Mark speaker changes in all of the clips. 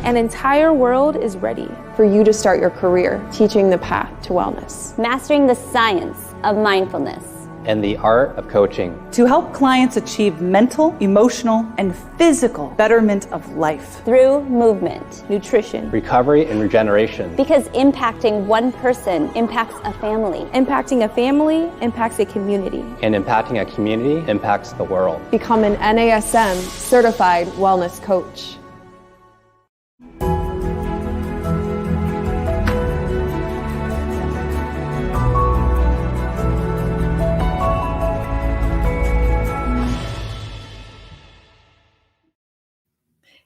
Speaker 1: An entire world is ready
Speaker 2: for you to start your career teaching the path to wellness.
Speaker 3: Mastering the science of mindfulness.
Speaker 4: And the art of coaching.
Speaker 5: To help clients achieve mental, emotional, and physical betterment of life.
Speaker 3: Through movement,
Speaker 1: nutrition,
Speaker 4: recovery, and regeneration.
Speaker 3: Because impacting one person impacts a family.
Speaker 1: Impacting a family impacts a community.
Speaker 4: And impacting a community impacts the world.
Speaker 2: Become an NASM certified wellness coach.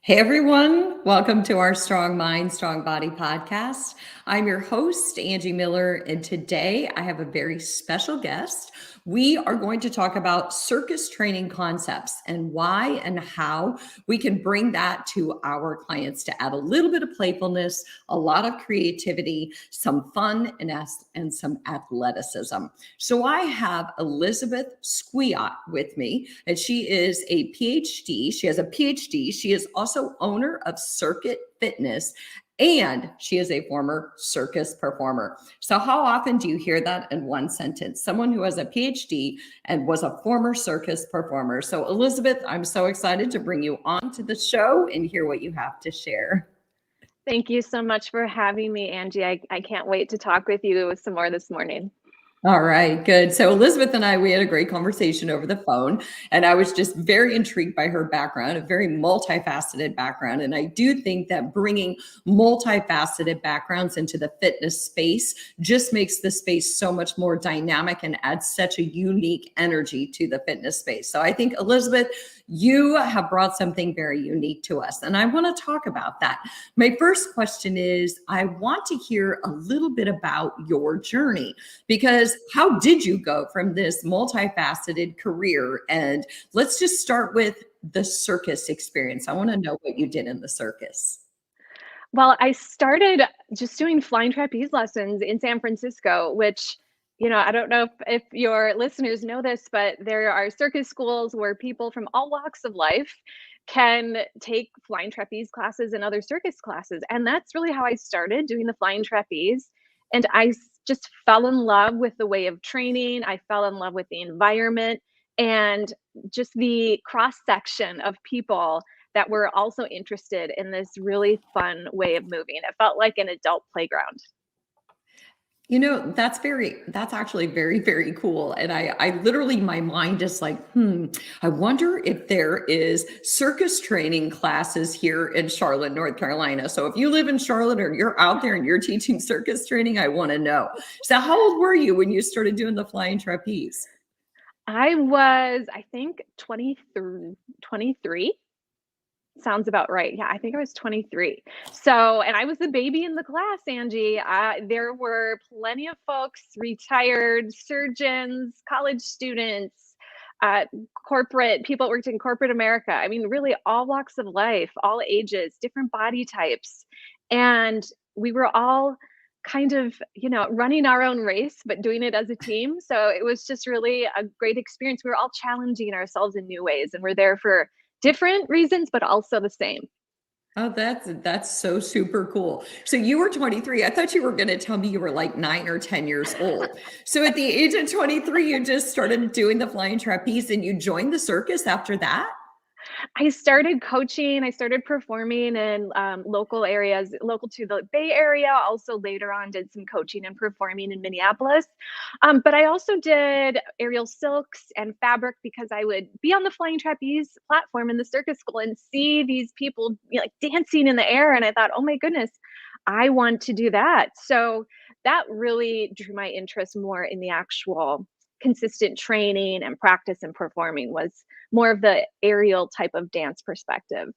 Speaker 6: Hey everyone, welcome to our Strong Mind, Strong Body podcast. I'm your host, Angie Miller, and today I have a very special guest. We are going to talk about circus training concepts and why and how we can bring that to our clients to add a little bit of playfulness, a lot of creativity, some fun, and some athleticism. So I have Elizabeth Skwiot with me, and she is a PhD. She has a PhD. She is also owner of Cirque-It Fitness, and she is a former circus performer. So how often do you hear that in one sentence? Someone who has a PhD and was a former circus performer. So Elizabeth, I'm so excited to bring you on to the show and hear what you have to share.
Speaker 7: Thank you so much for having me, Angie. I can't wait to talk with you some more this morning.
Speaker 6: All right, good. So Elizabeth and I, we had a great conversation over the phone, and I was just very intrigued by her background, a very multifaceted background. And I do think that bringing multifaceted backgrounds into the fitness space just makes the space so much more dynamic and adds such a unique energy to the fitness space. So I think, Elizabeth, you have brought something very unique to us, and I want to talk about that. My first question is, I want to hear a little bit about your journey, because how did you go from this multifaceted career? And let's just start with the circus experience. I want to know what you did in the circus.
Speaker 7: Well, I started just doing flying trapeze lessons in San Francisco, which, I don't know if your listeners know this, but there are circus schools where people from all walks of life can take flying trapeze classes and other circus classes. And that's really how I started doing the flying trapeze. And I just fell in love with the way of training. I fell in love with the environment and just the cross section of people that were also interested in this really fun way of moving. It felt like an adult playground.
Speaker 6: That's actually very, very cool. And I literally, my mind is like, I wonder if there is circus training classes here in Charlotte, North Carolina. So if you live in Charlotte or you're out there and you're teaching circus training, I want to know. So how old were you when you started doing the flying trapeze?
Speaker 7: I was, I think, 23. Sounds about right. Yeah, I think I was 23. So, and I was the baby in the class, Angie. There were plenty of folks, retired surgeons, college students, corporate people worked in corporate America. I mean, really all walks of life, all ages, different body types. And we were all kind of, running our own race, but doing it as a team. So it was just really a great experience. We were all challenging ourselves in new ways, and we're there for different reasons, but also the same.
Speaker 6: Oh, that's so super cool. So you were 23. I thought you were going to tell me you were like 9 or 10 years old. So at the age of 23, you just started doing the flying trapeze and you joined the circus after that?
Speaker 7: I started coaching. I started performing in local areas, local to the Bay Area. Also later on did some coaching and performing in Minneapolis. But I also did Ariel Silks and fabric because I would be on the flying trapeze platform in the circus school and see these people like dancing in the air. And I thought, oh my goodness, I want to do that. So that really drew my interest more in the actual consistent training and practice and performing, was more of the aerial type of dance perspective.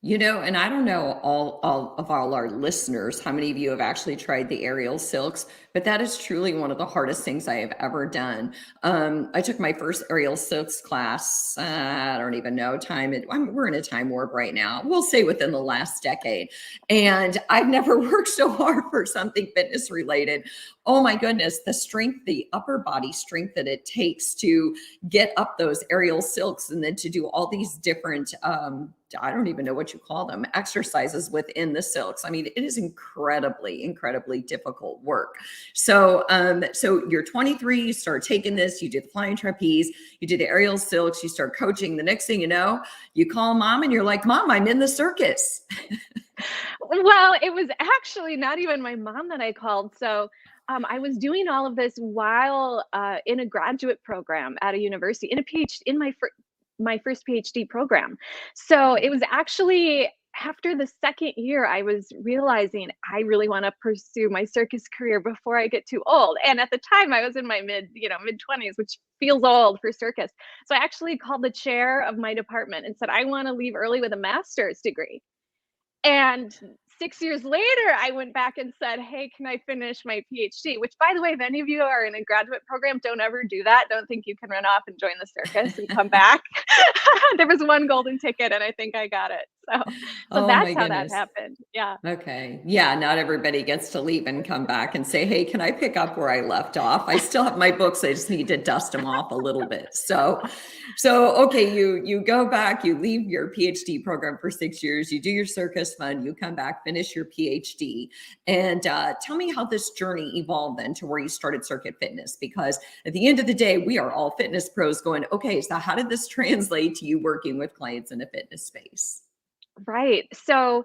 Speaker 6: And I don't know all of our listeners, how many of you have actually tried the Ariel Silks, but that is truly one of the hardest things I have ever done. I took my first Ariel Silks class, I don't even know we're in a time warp right now. We'll say within the last decade. And I've never worked so hard for something fitness related. oh my goodness, the strength, the upper body strength that it takes to get up those Ariel Silks and then to do all these different, I don't even know what you call them, exercises within the silks. I mean, it is incredibly, incredibly difficult work. So, so you're 23, you start taking this, you do the flying trapeze, you do the Ariel Silks, you start coaching. The next thing you know, you call mom and you're like, Mom, I'm in the circus.
Speaker 7: Well, it was actually not even my mom that I called. So I was doing all of this while in a graduate program at a university, in a PhD, in my first PhD program. So it was actually after the second year, I was realizing I really want to pursue my circus career before I get too old. And at the time I was in my mid 20s, which feels old for circus. So I actually called the chair of my department and said, I want to leave early with a master's degree. And 6 years later, I went back and said, hey, can I finish my PhD? Which, by the way, if any of you are in a graduate program, don't ever do that. Don't think you can run off and join the circus and come back. There was one golden ticket and I think I got it. So that's how that happened. Yeah.
Speaker 6: Okay. Yeah. Not everybody gets to leave and come back and say, hey, can I pick up where I left off? I still have my books. I just need to dust them off a little bit. So okay, you go back, you leave your PhD program for 6 years, you do your circus fun, you come back, finish your PhD. And tell me how this journey evolved then to where you started Cirque-It Fitness, because at the end of the day, we are all fitness pros going, okay, so how did this translate to you working with clients in a fitness space?
Speaker 7: Right. So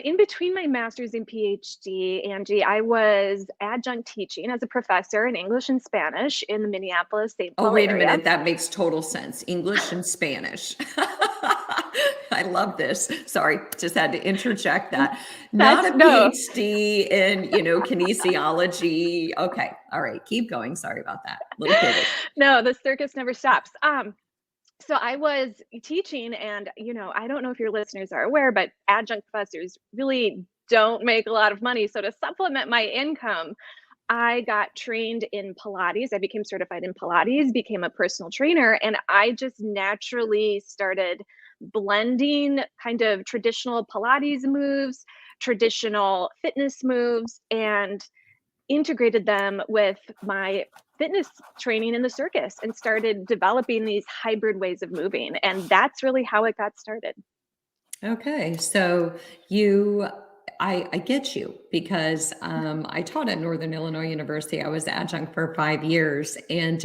Speaker 7: in between my master's and PhD, Angie, I was adjunct teaching as a professor in English and Spanish in the Minneapolis-St. Paul
Speaker 6: wait a
Speaker 7: area.
Speaker 6: minute. That makes total sense. English and Spanish. I love this. Sorry, just had to interject that. Not a PhD in, kinesiology. Okay. All right. Keep going. Sorry about that. Little pivot.
Speaker 7: No, the circus never stops. So I was teaching and, I don't know if your listeners are aware, but adjunct professors really don't make a lot of money. So to supplement my income, I got trained in Pilates. I became certified in Pilates, became a personal trainer, and I just naturally started blending kind of traditional Pilates moves, traditional fitness moves, and integrated them with my fitness training in the circus and started developing these hybrid ways of moving. And that's really how it got started.
Speaker 6: Okay. So I get you because I taught at Northern Illinois University. I was adjunct for 5 years and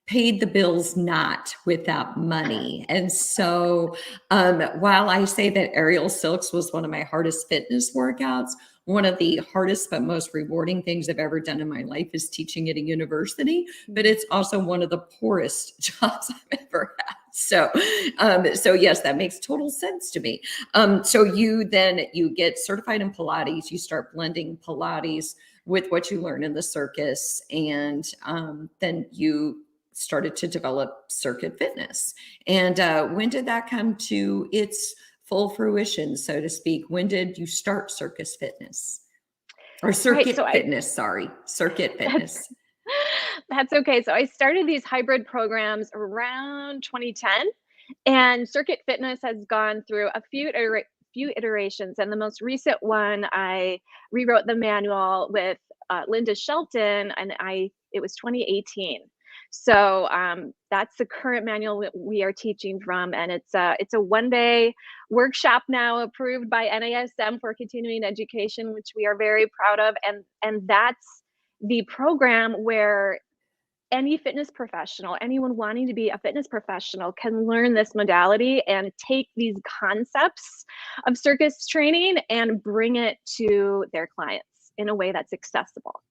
Speaker 6: paid the bills not with that money. And so while I say that Ariel Silks was one of my hardest fitness workouts, one of the hardest but most rewarding things I've ever done in my life is teaching at a university, but it's also one of the poorest jobs I've ever had. So yes, that makes total sense to me. So you get certified in Pilates, you start blending Pilates with what you learn in the circus, and then you started to develop Cirque-It Fitness. And when did that come to its full fruition, so to speak? When did you start Circus Fitness? Or Cirque-It Fitness, sorry. Cirque-It Fitness.
Speaker 7: That's okay. So I started these hybrid programs around 2010, and Cirque-It Fitness has gone through a few iterations. And the most recent one, I rewrote the manual with Linda Shelton, and it was 2018. So that's the current manual that we are teaching from, and it's a one-day workshop now approved by NASM for continuing education, which we are very proud of, and that's the program where any fitness professional, anyone wanting to be a fitness professional, can learn this modality and take these concepts of circus training and bring it to their clients in a way that's accessible.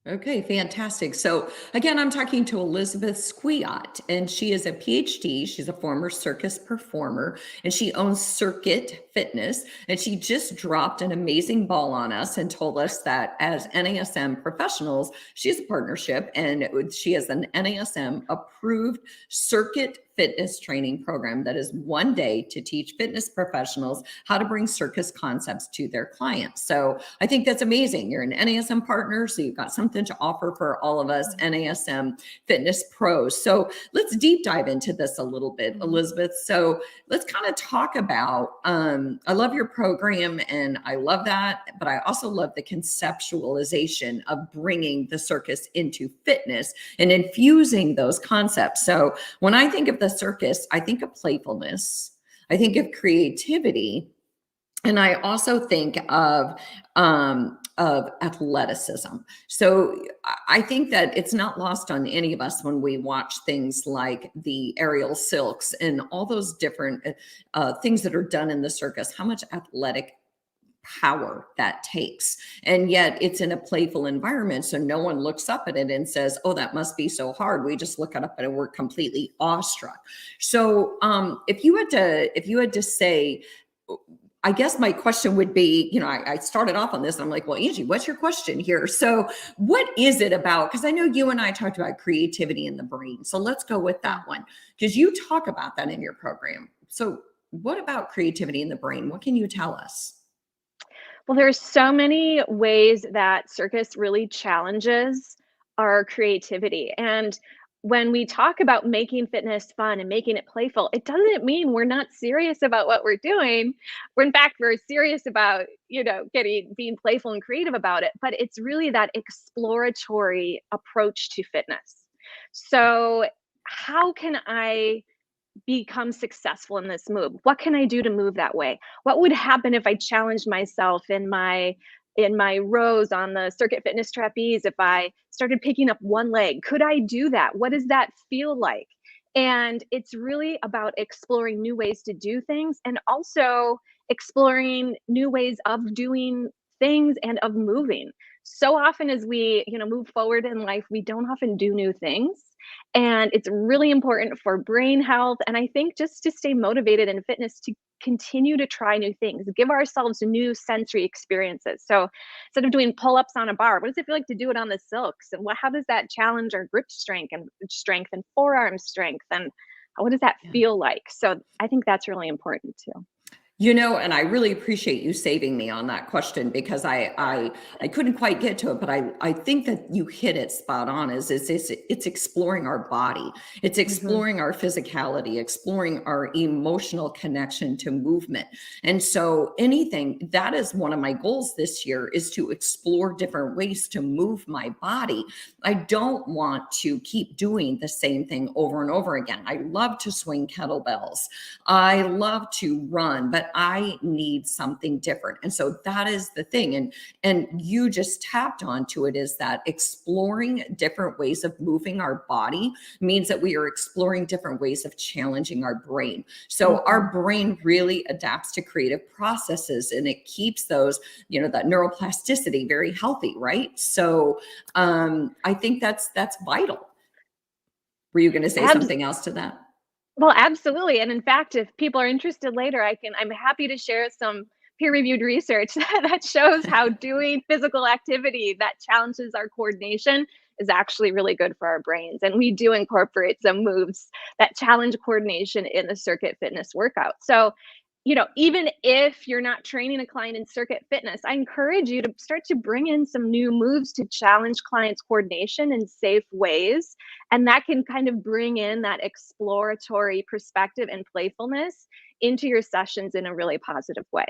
Speaker 6: Okay, fantastic. So again, I'm talking to Elizabeth Skwiot, and she is a PhD. She's a former circus performer, and she owns Cirque-It Fitness. And she just dropped an amazing ball on us and told us that as NASM professionals, she has a partnership, and she has an NASM approved Cirque-It fitness training program that is one day to teach fitness professionals how to bring circus concepts to their clients. So I think that's amazing. You're an NASM partner, so you've got something to offer for all of us NASM fitness pros. So let's deep dive into this a little bit, Elizabeth. So let's kind of talk about, I love your program and I love that, but I also love the conceptualization of bringing the circus into fitness and infusing those concepts. So when I think of the circus, I think of playfulness, I think of creativity, and I also think of athleticism. So I think that it's not lost on any of us when we watch things like the Ariel Silks and all those different things that are done in the circus, how much athletic power that takes. And yet it's in a playful environment. So no one looks up at it and says, oh, that must be so hard. We just look it up and we're completely awestruck. So if you had to say, I guess my question would be, I started off on this and I'm like, well, Angie, what's your question here? So what is it about? Because I know you and I talked about creativity in the brain. So let's go with that one, because you talk about that in your program. So what about creativity in the brain? What can you tell us?
Speaker 7: Well, there's so many ways that circus really challenges our creativity. And when we talk about making fitness fun and making it playful, it doesn't mean we're not serious about what we're doing. In fact, we're serious about, being playful and creative about it, but it's really that exploratory approach to fitness. So how can I become successful in this move? What can I do to move that way? What would happen if I challenged myself in my rows on the Cirque-It Fitness trapeze? If I started picking up one leg, could I do that? What does that feel like? And it's really about exploring new ways to do things and also exploring new ways of doing things and of moving. So often as we, move forward in life, we don't often do new things. And it's really important for brain health. And I think just to stay motivated in fitness, to continue to try new things, give ourselves new sensory experiences. So instead of doing pull-ups on a bar, what does it feel like to do it on the silks? And how does that challenge our grip strength and forearm strength? And what does that feel like? So I think that's really important too.
Speaker 6: And I really appreciate you saving me on that question, because I couldn't quite get to it, but I think that you hit it spot on. It's exploring our body. It's exploring our physicality, exploring our emotional connection to movement. And so that is one of my goals this year, is to explore different ways to move my body. I don't want to keep doing the same thing over and over again. I love to swing kettlebells. I love to run, but I need something different. And so that is the thing. And you just tapped onto it, is that exploring different ways of moving our body means that we are exploring different ways of challenging our brain. So our brain really adapts to creative processes, and it keeps those, that neuroplasticity very healthy, right? So I think that's vital. Were you going to say something else to that?
Speaker 7: Well, absolutely. And in fact, if people are interested later, I'm happy to share some peer-reviewed research that shows how doing physical activity that challenges our coordination is actually really good for our brains. And we do incorporate some moves that challenge coordination in the Cirque-It Fitness workout. So, even if you're not training a client in Cirque-It Fitness, I encourage you to start to bring in some new moves to challenge clients' coordination in safe ways. And that can kind of bring in that exploratory perspective and playfulness into your sessions in a really positive way.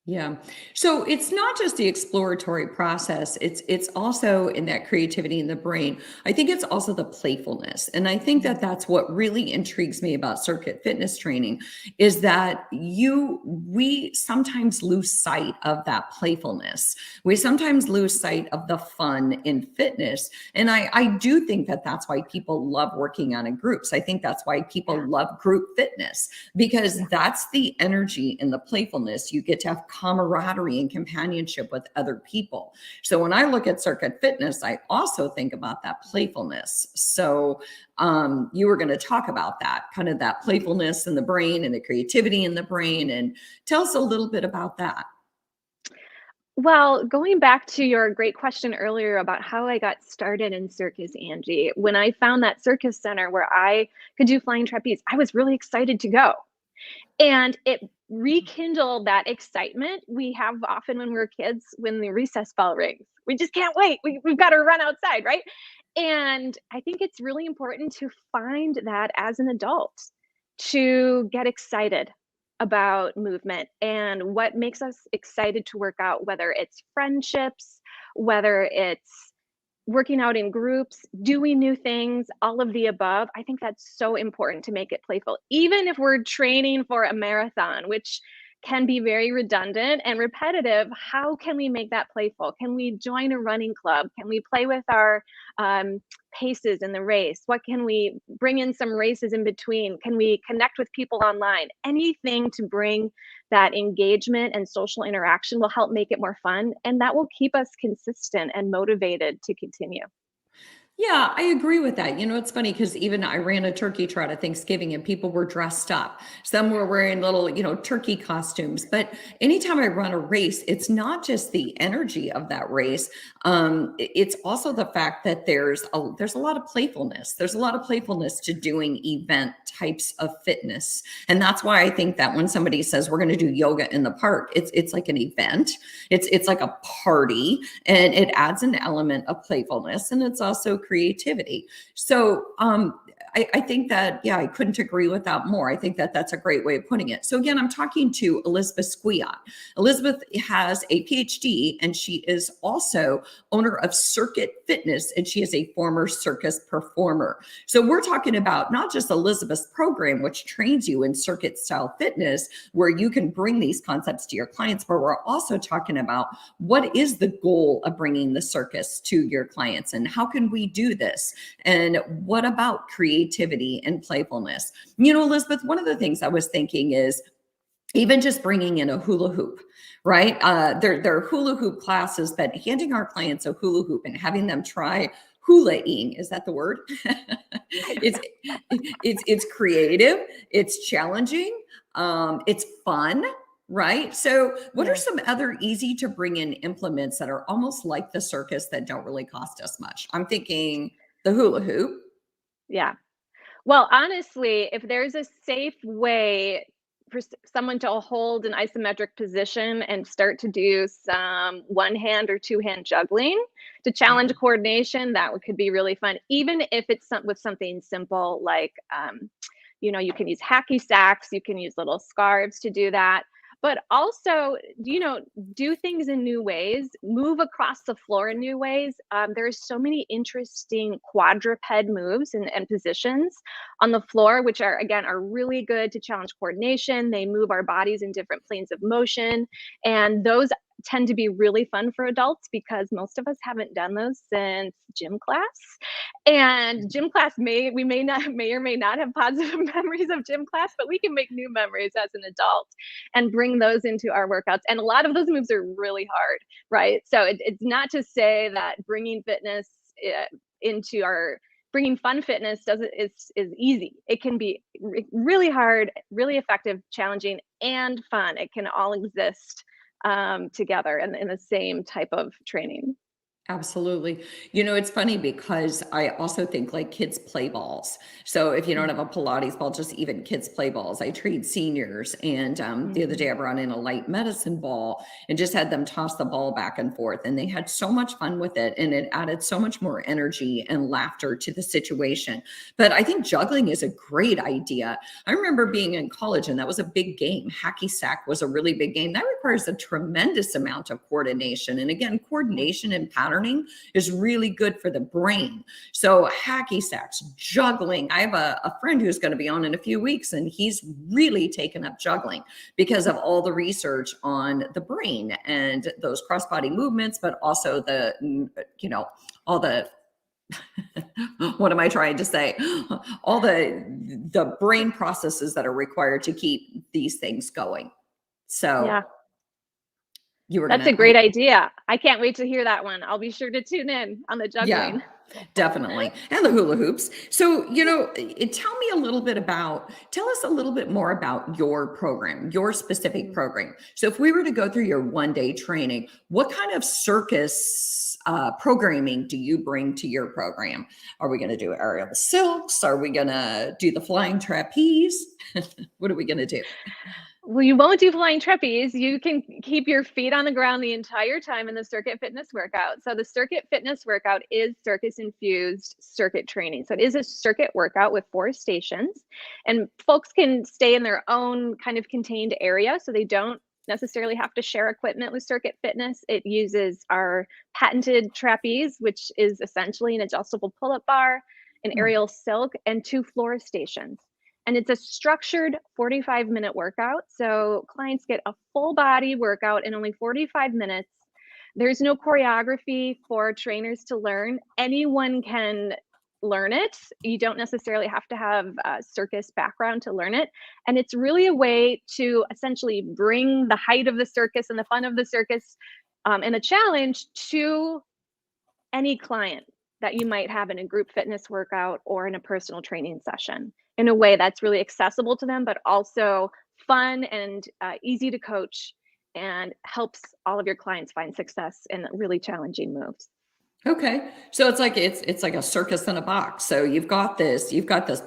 Speaker 6: Yeah. So it's not just the exploratory process. It's also in that creativity in the brain. I think it's also the playfulness. And I think that that's what really intrigues me about Cirque-It Fitness training, is that we sometimes lose sight of that playfulness. We sometimes lose sight of the fun in fitness. And I do think that that's why people love working on in groups. I think that's why people love group fitness, because that's the energy and the playfulness. You get to have camaraderie and companionship with other people. So when I look at Cirque-It Fitness, I also think about that playfulness. So you were going to talk about that, kind of that playfulness in the brain and the creativity in the brain, and tell us a little bit about that.
Speaker 7: Well, going back to your great question earlier about how I got started in circus, Angie, when I found that circus center where I could do flying trapeze, I was really excited to go. And it rekindled that excitement we have often when we're kids when the recess bell rings. We just can't wait. We've got to run outside, right? And I think it's really important to find that as an adult to get excited about movement and what makes us excited to work out, whether it's friendships, whether it's working out in groups, doing new things, all of the above. I think that's so important to make it playful. Even if we're training for a marathon, which can be very redundant and repetitive, how can we make that playful? Can we join a running club? Can we play with our paces in the race? What can we bring in some races in between? Can we connect with people online? Anything to bring that engagement and social interaction will help make it more fun, and that will keep us consistent and motivated to continue.
Speaker 6: Yeah, I agree with that. It's funny because even I ran a turkey trot at Thanksgiving and people were dressed up. Some were wearing little, turkey costumes. But anytime I run a race, it's not just the energy of that race. It's also the fact that there's a lot of playfulness. There's a lot of playfulness to doing event types of fitness. And that's why I think that when somebody says we're going to do yoga in the park, it's like an event. It's like a party, and it adds an element of playfulness, and it's also creativity. So I think that, yeah, I couldn't agree with that more. I think that that's a great way of putting it. So again, I'm talking to Elizabeth Skwiot. Elizabeth has a PhD, and she is also owner of Cirque-It Fitness, and she is a former circus performer. So we're talking about not just Elizabeth's program, which trains you in circuit style fitness, where you can bring these concepts to your clients, but we're also talking about what is the goal of bringing the circus to your clients, and how can we do this? And what about creativity and playfulness? Elizabeth, one of the things I was thinking is even just bringing in a hula hoop, right? There are hula hoop classes, but handing our clients a hula hoop and having them try hula-ing, is that the word? It's creative, it's challenging, it's fun, right? So what are some other easy to bring in implements that are almost like the circus that don't really cost us much? I'm thinking the hula hoop.
Speaker 7: Yeah. Well, honestly, if there's a safe way for someone to hold an isometric position and start to do some one hand or two hand juggling to challenge coordination, that could be really fun. Even if it's with something simple like, you can use hacky sacks, you can use little scarves to do that. But also, do things in new ways, move across the floor in new ways. There's so many interesting quadruped moves and positions on the floor, which are really good to challenge coordination. They move our bodies in different planes of motion. And those tend to be really fun for adults because most of us haven't done those since gym class. And gym class may or may not have positive memories of gym class, but we can make new memories as an adult and bring those into our workouts. And a lot of those moves are really hard, right? So it's not to say that bringing fitness into our bringing fun fitness is easy. It can be really hard, really effective, challenging, and fun. It can all exist together in the same type of training.
Speaker 6: Absolutely. It's funny because I also think like kids play balls. So if you don't have a Pilates ball, just even kids play balls. I treat seniors, and the other day I brought in a light medicine ball and just had them toss the ball back and forth, and they had so much fun with it, and it added so much more energy and laughter to the situation. But I think juggling is a great idea. I remember being in college, and that was a big game. Hacky sack was a really big game. That requires a tremendous amount of coordination. And again, coordination and patterning is really good for the brain. So hacky sacks, juggling. I have a friend who's going to be on in a few weeks, and he's really taken up juggling because of all the research on the brain and those cross-body movements, but also all the what am I trying to say? All the brain processes that are required to keep these things going. So You were
Speaker 7: That's a great idea. I can't wait to hear that one. I'll be sure to tune in on the juggling.
Speaker 6: Yeah, definitely. And the hula hoops. So, tell me a little bit tell us a little bit more about your program, your specific program. So if we were to go through your 1-day training, what kind of circus programming do you bring to your program? Are we going to do Ariel Silks? Are we going to do the flying trapeze? What are we going to do?
Speaker 7: Well, you won't do flying trapeze. You can keep your feet on the ground the entire time in the Cirque-It Fitness workout. So the Cirque-It Fitness workout is Circus Infused circuit training. So it is a circuit workout with 4 stations, and folks can stay in their own kind of contained area. So they don't necessarily have to share equipment with Cirque-It Fitness. It uses our patented trapeze, which is essentially an adjustable pull-up bar, an Ariel Silk, and 2 floor stations. And it's a structured 45-minute workout. So clients get a full body workout in only 45 minutes. There's no choreography for trainers to learn. Anyone can learn it. You don't necessarily have to have a circus background to learn it. And it's really a way to essentially bring the height of the circus and the fun of the circus and the challenge to any client that you might have in a group fitness workout or in a personal training session, in a way that's really accessible to them, but also fun and easy to coach, and helps all of your clients find success in really challenging moves.
Speaker 6: Okay. So it's like a circus in a box. So you've got this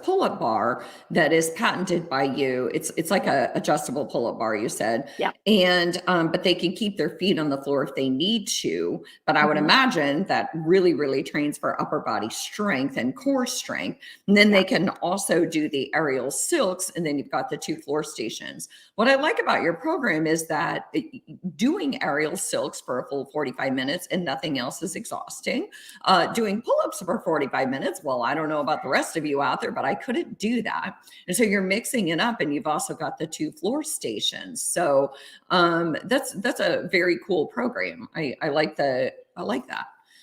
Speaker 6: pull-up bar that is patented by you. It's like a adjustable pull-up bar, you said.
Speaker 7: Yeah.
Speaker 6: And but they can keep their feet on the floor if they need to. But I would imagine that really, really trains for upper body strength and core strength. And then they can also do the Ariel Silks, and then you've got the 2 floor stations. What I like about your program is that doing Ariel Silks for a full 45 minutes and nothing else is exhausting. Doing pull-ups for 45 minutes. Well, I don't know about the rest of you out there, but I couldn't do that. And so you're mixing it up, and you've also got the 2 floor stations. So that's a very cool program. I like that.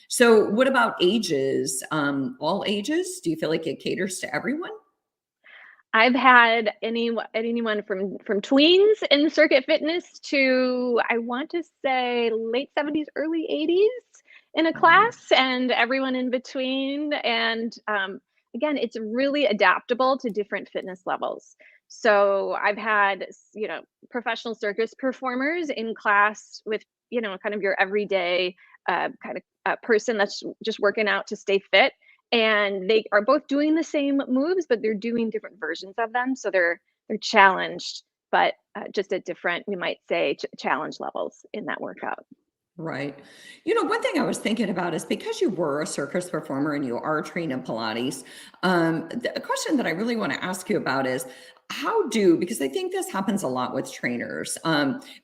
Speaker 6: So what about ages? All ages? Do you feel like it caters to everyone?
Speaker 7: I've had anyone from tweens in Cirque-It Fitness to, I want to say, late 70s, early 80s in a class, and everyone in between. And again, it's really adaptable to different fitness levels. So I've had, professional circus performers in class with, kind of your everyday person that's just working out to stay fit. And they are both doing the same moves, but they're doing different versions of them. So they're challenged, but just at different, we might say, challenge levels in that workout.
Speaker 6: Right. One thing I was thinking about is, because you were a circus performer and you are trained in Pilates, the question that I really want to ask you about is, because I think this happens a lot with trainers,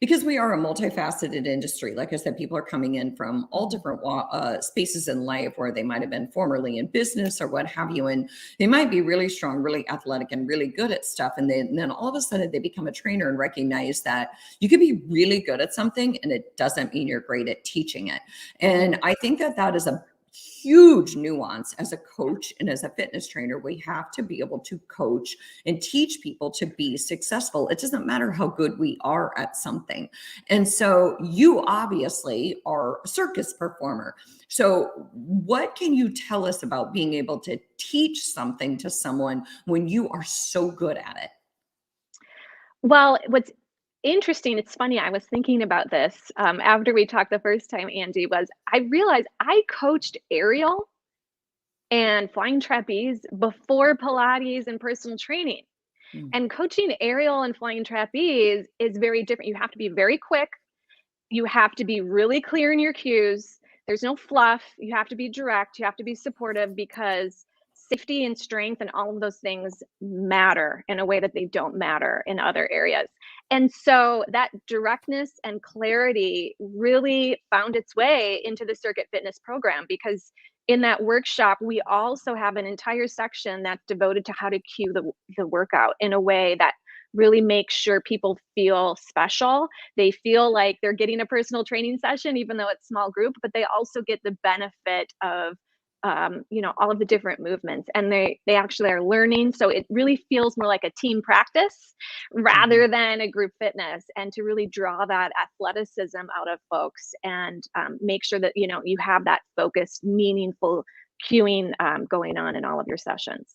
Speaker 6: because we are a multifaceted industry. Like I said, people are coming in from all different spaces in life, where they might have been formerly in business or what have you. And they might be really strong, really athletic, and really good at stuff. And then all of a sudden they become a trainer and recognize that you could be really good at something, and it doesn't mean you're great at teaching it. And I think that is a huge nuance. As a coach and as a fitness trainer, we have to be able to coach and teach people to be successful. It doesn't matter how good we are at something. And so you obviously are a circus performer. So what can you tell us about being able to teach something to someone when you are so good at it?
Speaker 7: Well, what's interesting, it's funny, I was thinking about this after we talked the first time, Angie, was I realized I coached aerial and flying trapeze before Pilates and personal training. And coaching aerial and flying trapeze is very different. You have to be very quick. You have to be really clear in your cues. There's no fluff. You have to be direct. You have to be supportive, because safety and strength and all of those things matter in a way that they don't matter in other areas. And so that directness and clarity really found its way into the Cirque-It Fitness program, because in that workshop, we also have an entire section that's devoted to how to cue the workout in a way that really makes sure people feel special. They feel like they're getting a personal training session, even though it's small group, but they also get the benefit of all of the different movements, and they actually are learning. So it really feels more like a team practice rather than a group fitness, and to really draw that athleticism out of folks and make sure that, you have that focused, meaningful cueing going on in all of your sessions.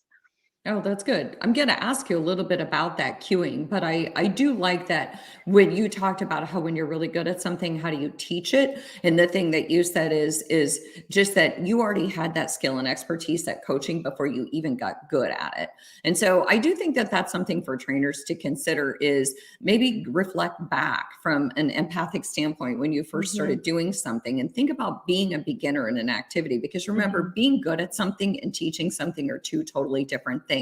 Speaker 6: Oh, that's good. I'm going to ask you a little bit about that cueing, but I do like that when you talked about how when you're really good at something, how do you teach it? And the thing that you said is just that you already had that skill and expertise at coaching before you even got good at it. And so I do think that that's something for trainers to consider, is maybe reflect back from an empathic standpoint when you first started doing something, and think about being a beginner in an activity, because remember, being good at something and teaching something are two totally different things.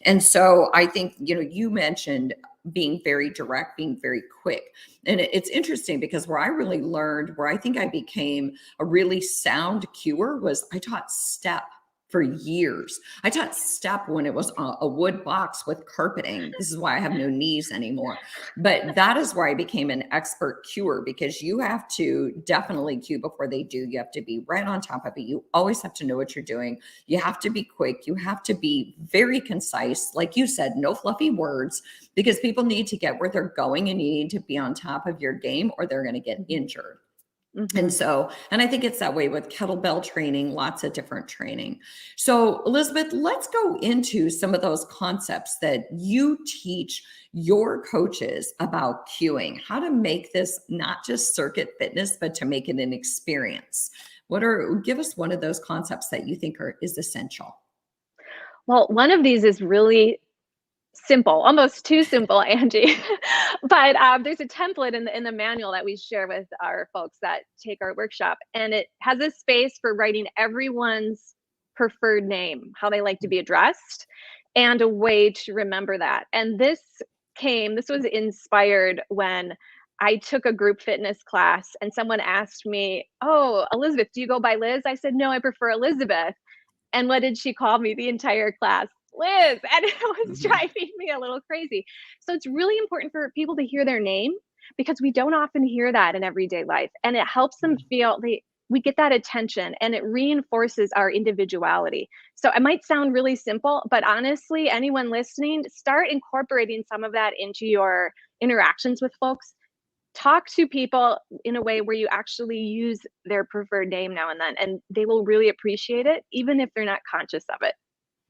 Speaker 6: And so I think, you mentioned being very direct, being very quick. And it's interesting because where I really learned, where I think I became a really sound cuer, was I taught step for years. I taught step when it was a wood box with carpeting. This is why I have no knees anymore. But that is where I became an expert cuer, because you have to definitely cue before they do. You have to be right on top of it. You always have to know what you're doing. You have to be quick. You have to be very concise. Like you said, no fluffy words, because people need to get where they're going, and you need to be on top of your game or they're going to get injured. And I think it's that way with kettlebell training, lots of different training. So Elizabeth, let's go into some of those concepts that you teach your coaches about cueing, how to make this not just Cirque-It Fitness, but to make it an experience. Give us one of those concepts that you think is essential.
Speaker 7: Well, one of these is really simple, almost too simple, Angie. But there's a template in the manual that we share with our folks that take our workshop, and it has a space for writing everyone's preferred name, how they like to be addressed, and a way to remember that. And this was inspired when I took a group fitness class and someone asked me, "Oh, Elizabeth, do you go by Liz?" I said, "No, I prefer Elizabeth." And what did she call me the entire class? Liz. And it was driving me a little crazy. So it's really important for people to hear their name, because we don't often hear that in everyday life. And it helps them feel we get that attention, and it reinforces our individuality. So it might sound really simple, but honestly, anyone listening, start incorporating some of that into your interactions with folks. Talk to people in a way where you actually use their preferred name now and then, and they will really appreciate it, even if they're not conscious of it.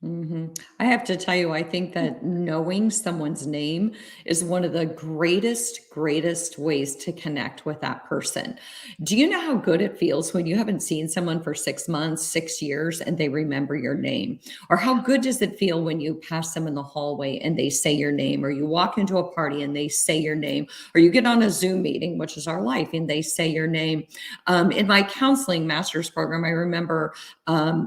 Speaker 6: I have to tell you, I think that knowing someone's name is one of the greatest ways to connect with that person. Do you know how good it feels when you haven't seen someone for 6 months, 6 years, and they remember your name? Or how good does it feel when you pass them in the hallway and they say your name, or you walk into a party and they say your name, or you get on a Zoom meeting, which is our life, and they say your name? In my counseling master's program, I remember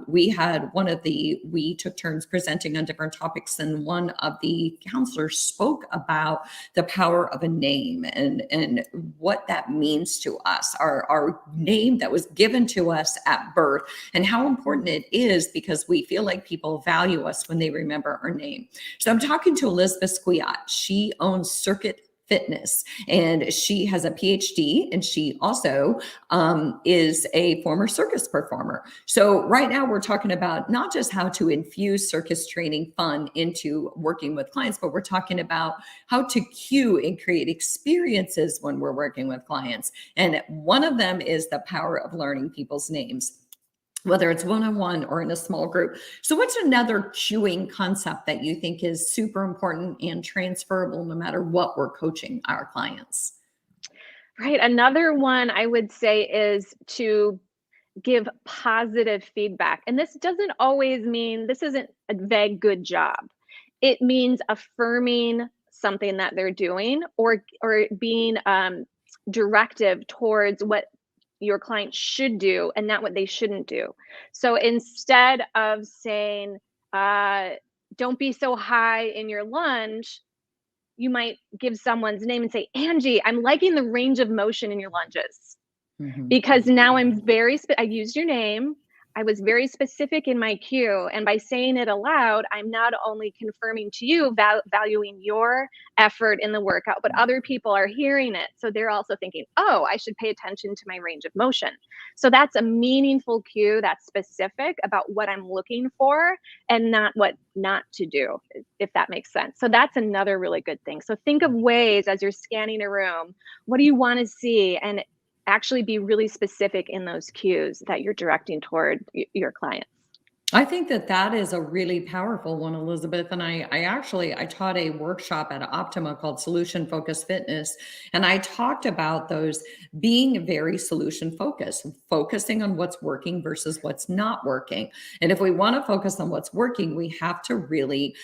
Speaker 6: we took turns presenting on different topics, and one of the counselors spoke about the power of a name and what that means to us, our name that was given to us at birth, and how important it is, because we feel like people value us when they remember our name. So I'm talking to Elizabeth Skwiot. She owns Cirque-It Fitness, and she has a PhD, and she also is a former circus performer. So right now we're talking about not just how to infuse circus training fun into working with clients, but we're talking about how to cue and create experiences when we're working with clients. And one of them is the power of learning people's names, whether it's one-on-one or in a small group. So what's another cueing concept that you think is super important and transferable no matter what we're coaching our clients?
Speaker 7: Right. Another one I would say is to give positive feedback. And this doesn't always mean, this isn't a vague good job. It means affirming something that they're doing, or being directive towards what your client should do and not what they shouldn't do. So instead of saying, don't be so high in your lunge, you might give someone's name and say, Angie, I'm liking the range of motion in your lunges. Because now I'm I used your name. I was very specific in my cue. And by saying it aloud, I'm not only confirming to you, valuing your effort in the workout, but other people are hearing it. So they're also thinking, oh, I should pay attention to my range of motion. So that's a meaningful cue that's specific about what I'm looking for and not what not to do, if that makes sense. So that's another really good thing. So think of ways as you're scanning a room, what do you want to see? And actually be really specific in those cues that you're directing toward your clients.
Speaker 6: I think that that is a really powerful one, Elizabeth. And I taught a workshop at Optima called Solution Focused Fitness. And I talked about those being very solution focused, focusing on what's working versus what's not working. And if we want to focus on what's working, we have to really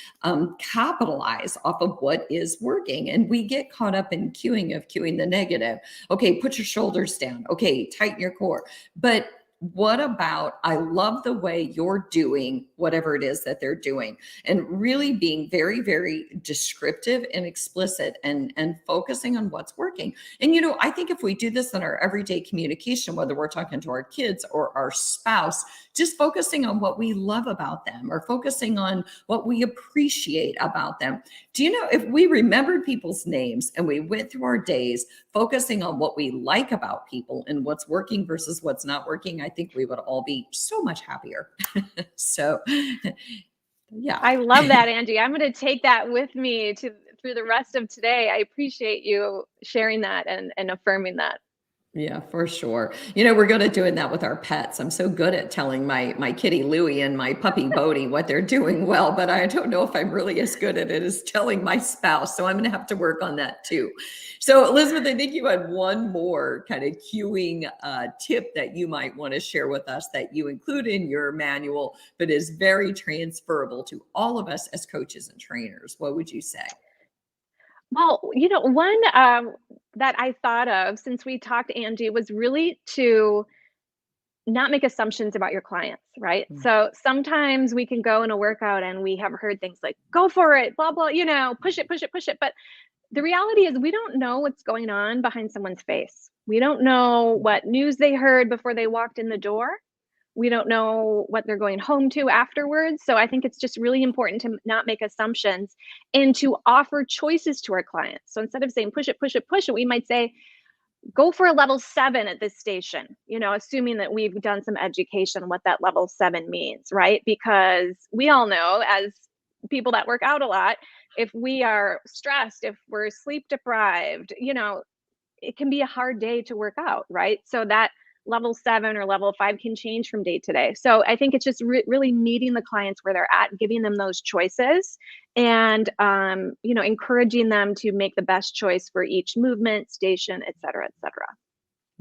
Speaker 6: capitalize off of what is working. And we get caught up in cueing the negative. Okay, put your shoulders down. Okay, tighten your core. But what about, I love the way you're doing whatever it is that they're doing, and really being very, very descriptive and explicit and focusing on what's working. And, you know, I think if we do this in our everyday communication, whether we're talking to our kids or our spouse, just focusing on what we love about them or focusing on what we appreciate about them. Do you know, if we remembered people's names and we went through our days focusing on what we like about people and what's working versus what's not working, I think we would all be so much happier. So, yeah.
Speaker 7: I love that, Angie. I'm going to take that with me through the rest of today. I appreciate you sharing that and affirming that.
Speaker 6: Yeah, for sure. You know, we're good at doing that with our pets. I'm so good at telling my kitty Louie and my puppy Bodie what they're doing well, but I don't know if I'm really as good at it as telling my spouse. So I'm going to have to work on that too. So Elizabeth, I think you had one more kind of cueing tip that you might want to share with us that you include in your manual, but is very transferable to all of us as coaches and trainers. What would you say?
Speaker 7: Well, you know, one that I thought of since we talked, Angie, was really to not make assumptions about your clients, right? So sometimes we can go in a workout and we have heard things like, go for it, blah, blah, you know, push it, push it, push it. But the reality is we don't know what's going on behind someone's face. We don't know what news they heard before they walked in the door. We don't know what they're going home to afterwards. So I think it's just really important to not make assumptions and to offer choices to our clients. So instead of saying, push it, push it, push it, we might say, go for a level 7 at this station, you know, assuming that we've done some education what that level 7 means, right? Because we all know, as people that work out a lot, if we are stressed, if we're sleep deprived, you know, it can be a hard day to work out, right? So that level 7 or level 5 can change from day to day. So I think it's just really meeting the clients where they're at, giving them those choices, and you know, encouraging them to make the best choice for each movement, station, et cetera, et cetera.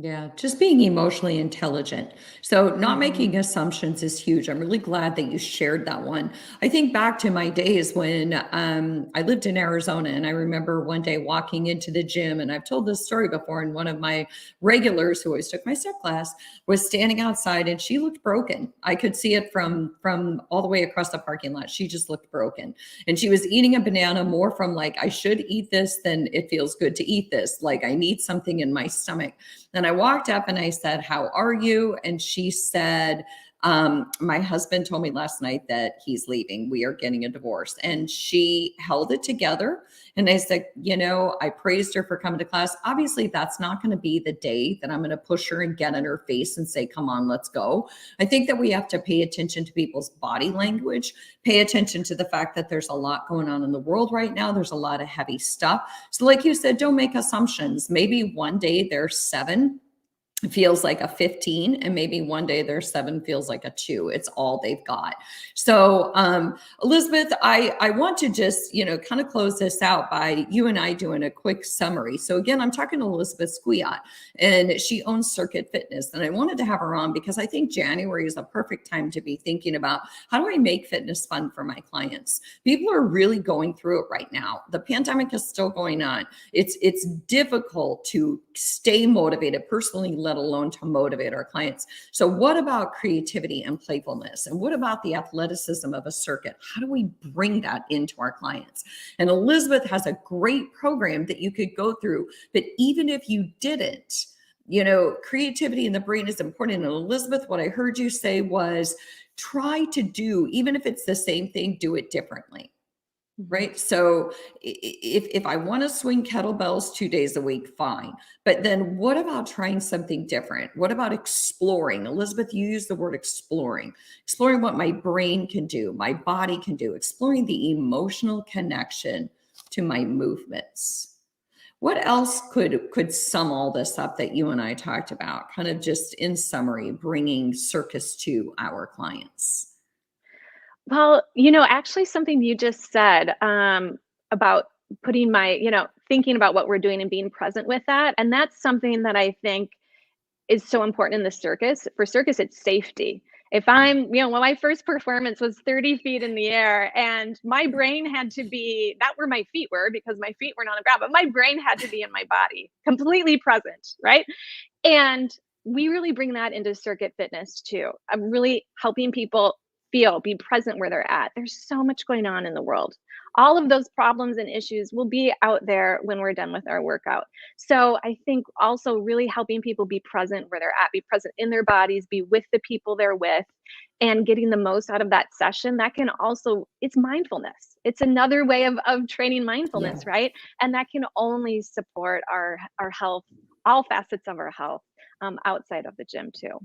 Speaker 6: Yeah, just being emotionally intelligent. So not making assumptions is huge. I'm really glad that you shared that one. I think back to my days when I lived in Arizona, and I remember one day walking into the gym, and I've told this story before, and one of my regulars who always took my step class was standing outside, and she looked broken. I could see it from all the way across the parking lot. She just looked broken. And she was eating a banana more from like, I should eat this than it feels good to eat this. Like I need something in my stomach. And I walked up and I said, how are you? And she said, my husband told me last night that he's leaving. We are getting a divorce. And she held it together. And I said, you know, I praised her for coming to class. Obviously, that's not going to be the day that I'm going to push her and get in her face and say, come on, let's go. I think that we have to pay attention to people's body language, pay attention to the fact that there's a lot going on in the world right now. There's a lot of heavy stuff. So like you said, don't make assumptions. Maybe one day there's 7. Feels like a 15, and maybe one day their 7 feels like a 2. It's all they've got. So Elizabeth, I want to just, you know, kind of close this out by you and I doing a quick summary. So again, I'm talking to Elizabeth Skwiot, and she owns Cirque-It Fitness. And I wanted to have her on because I think January is a perfect time to be thinking about, how do I make fitness fun for my clients? People are really going through it right now. The pandemic is still going on. It's difficult to stay motivated personally, let alone to motivate our clients. So what about creativity and playfulness? And what about the athleticism of a circuit? How do we bring that into our clients? And Elizabeth has a great program that you could go through, but even if you didn't, creativity in the brain is important. And Elizabeth, what I heard you say was try to do, even if it's the same thing, do it differently. Right. So if I want to swing kettlebells 2 days a week, fine. But then what about trying something different? What about exploring? Elizabeth, you used the word exploring what my brain can do, my body can do, exploring the emotional connection to my movements. What else could sum all this up that you and I talked about, kind of just in summary, bringing circus to our clients?
Speaker 7: Well, actually something you just said about putting thinking about what we're doing and being present with that. And that's something that I think is so important in the circus. For circus, it's safety. If I'm, when my first performance was 30 feet in the air and my brain had to be, that where my feet were because my feet weren't on the ground, but my brain had to be in my body, completely present, right? And we really bring that into Cirque-It Fitness too. I'm really helping people be present where they're at. There's so much going on in the world. All of those problems and issues will be out there when we're done with our workout. So I think also really helping people be present where they're at, be present in their bodies, be with the people they're with, and getting the most out of that session. That can also, it's mindfulness. It's another way of training mindfulness, right? And that can only support our health, all facets of our health outside of the gym too.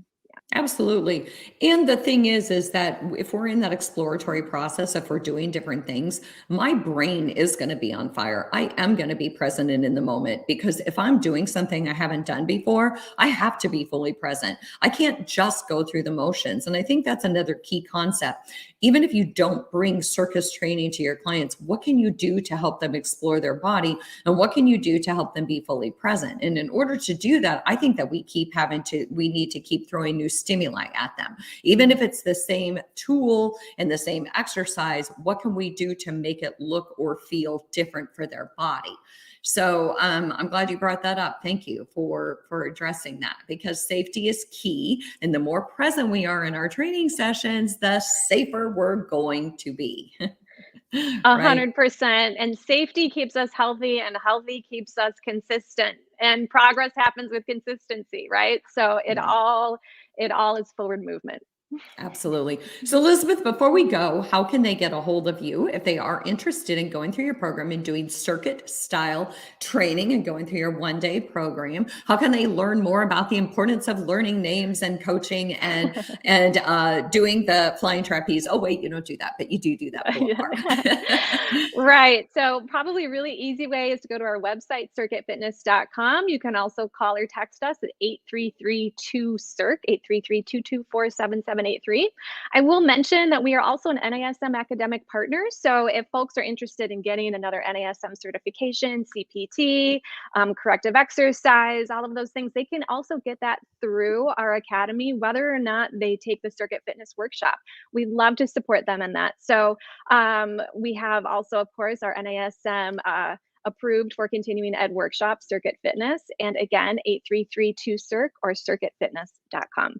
Speaker 6: Absolutely. And the thing is that if we're in that exploratory process, if we're doing different things, my brain is going to be on fire. I am going to be present and in the moment, because if I'm doing something I haven't done before, I have to be fully present. I can't just go through the motions. And I think that's another key concept. Even if you don't bring circus training to your clients, what can you do to help them explore their body? And what can you do to help them be fully present? And in order to do that, I think that we need to keep throwing new stimuli at them. Even if it's the same tool and the same exercise, what can we do to make it look or feel different for their body? So I'm glad you brought that up. Thank you for addressing that, because safety is key. And the more present we are in our training sessions, the safer we're going to be.
Speaker 7: 100%. And safety keeps us healthy, and healthy keeps us consistent. And progress happens with consistency, right? So it all is forward movement.
Speaker 6: Absolutely. So Elizabeth, before we go, how can they get a hold of you if they are interested in going through your program and doing circuit style training and going through your 1-day program? How can they learn more about the importance of learning names and coaching and doing the flying trapeze? Oh, wait, you don't do that, but you do that part.
Speaker 7: Right. So probably a really easy way is to go to our website, circuitfitness.com. You can also call or text us at 833-2-CIRC, 833-224-7783. I will mention that we are also an NASM academic partner. So if folks are interested in getting another NASM certification, CPT, corrective exercise, all of those things, they can also get that through our academy, whether or not they take the Circuit Fitness workshop. We'd love to support them in that. So we have also, of course, our NASM approved for continuing ed workshop, Circuit Fitness. And again, 833-2-CIRC or circuitfitness.com.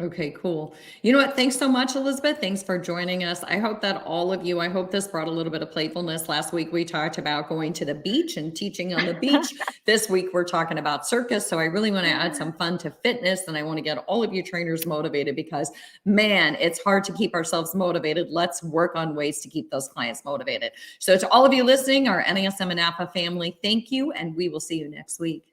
Speaker 6: Okay, cool. You know what? Thanks so much, Elizabeth. Thanks for joining us. I hope that all of you, I hope this brought a little bit of playfulness. Last week, we talked about going to the beach and teaching on the beach. This week, we're talking about circus. So I really want to add some fun to fitness. And I want to get all of you trainers motivated, because, man, it's hard to keep ourselves motivated. Let's work on ways to keep those clients motivated. So to all of you listening, our NASM and APA family, thank you. And we will see you next week.